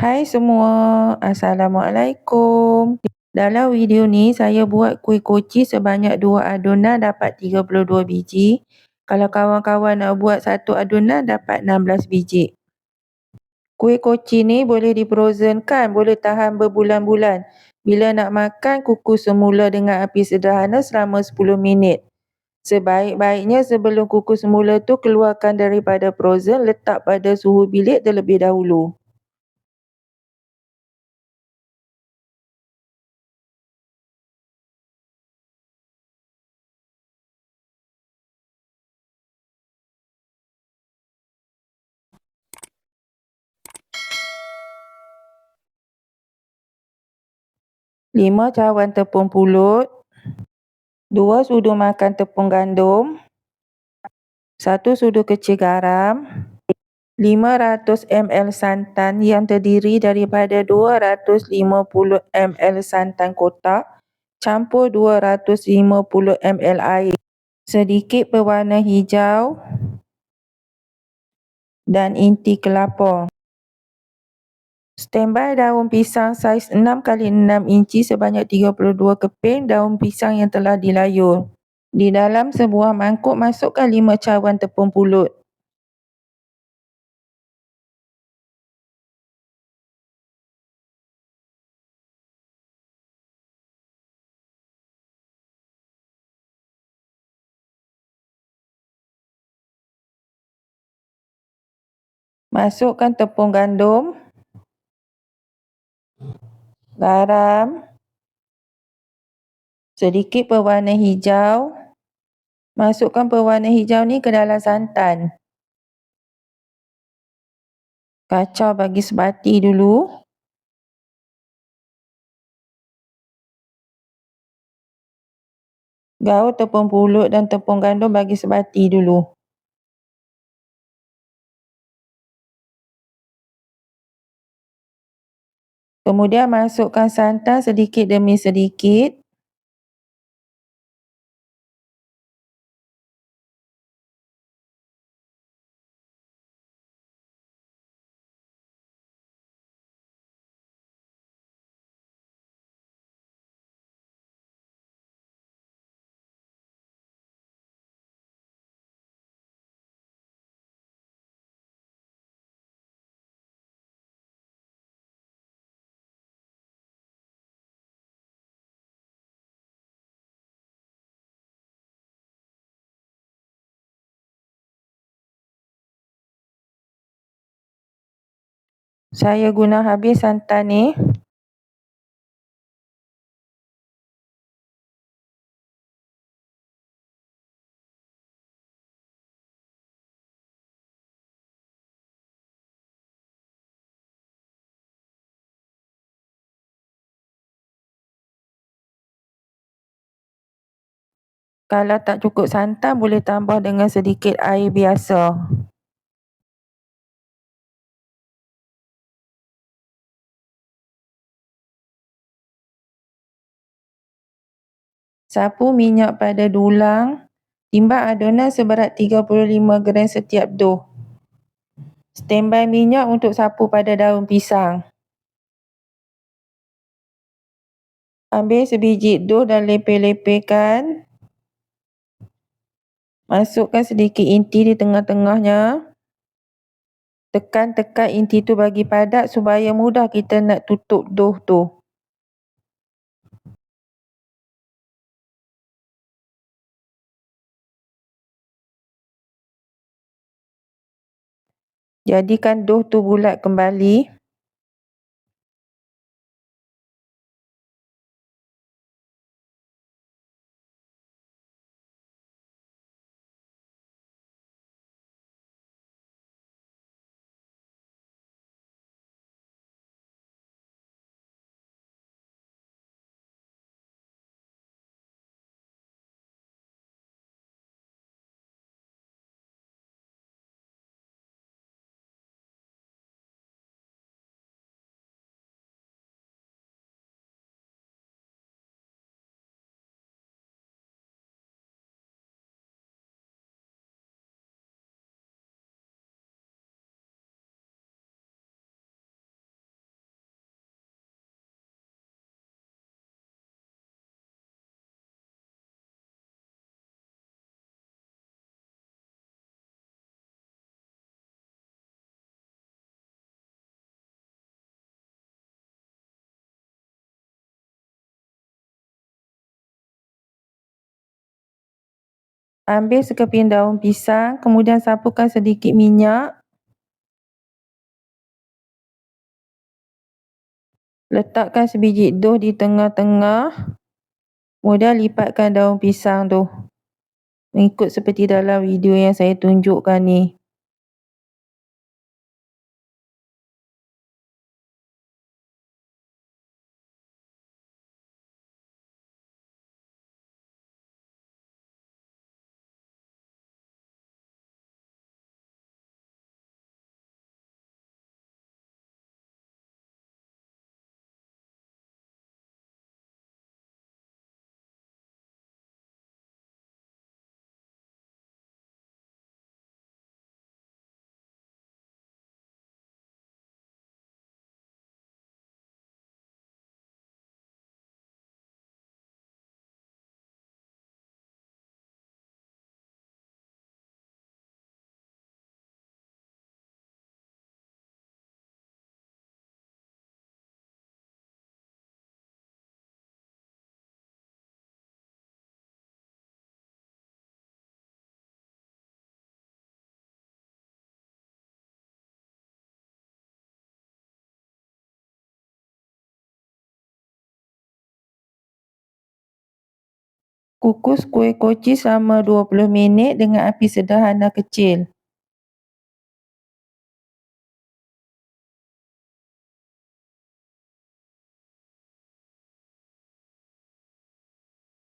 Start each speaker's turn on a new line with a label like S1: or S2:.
S1: Hai semua, Assalamualaikum. Dalam video ni saya buat kuih koci sebanyak 2 adunan dapat 32 biji. Kalau kawan-kawan nak buat 1 adunan dapat 16 biji. Kuih koci ni boleh difrozenkan, boleh tahan berbulan-bulan. Bila nak makan, kukus semula dengan api sederhana selama 10 minit. Sebaik-baiknya sebelum kukus semula tu keluarkan daripada frozen, letak pada suhu bilik terlebih dahulu. Lima cawan tepung pulut, 2 sudu makan tepung gandum, 1 sudu kecil garam, 500 ml santan yang terdiri daripada 250 ml santan kotak, campur 250 ml air, sedikit pewarna hijau dan inti kelapa. Standby daun pisang saiz 6x6 inci sebanyak 32 keping daun pisang yang telah dilayur. Di dalam sebuah mangkuk masukkan 5 cawan tepung pulut. Masukkan tepung gandum, garam, sedikit pewarna hijau. Masukkan pewarna hijau ni ke dalam santan. Kacau bagi sebati dulu. Gaul tepung pulut dan tepung gandum bagi sebati dulu. Kemudian masukkan santan sedikit demi sedikit. Saya guna habis santan ni. Kalau tak cukup santan, boleh tambah dengan sedikit air biasa. Sapu minyak pada dulang. Timbang adunan seberat 35 gram setiap doh. Standby minyak untuk sapu pada daun pisang. Ambil sebiji doh dan lepeh-lepehkan. Masukkan sedikit inti di tengah-tengahnya. Tekan-tekan inti tu bagi padat supaya mudah kita nak tutup doh tu. Jadikan doh tu bulat kembali. Ambil sekeping daun pisang, kemudian sapukan sedikit minyak. Letakkan sebiji dough di tengah-tengah. Kemudian lipatkan daun pisang tu. Mengikut seperti dalam video yang saya tunjukkan ni. Kukus kuih koci selama 20 minit dengan api sederhana kecil.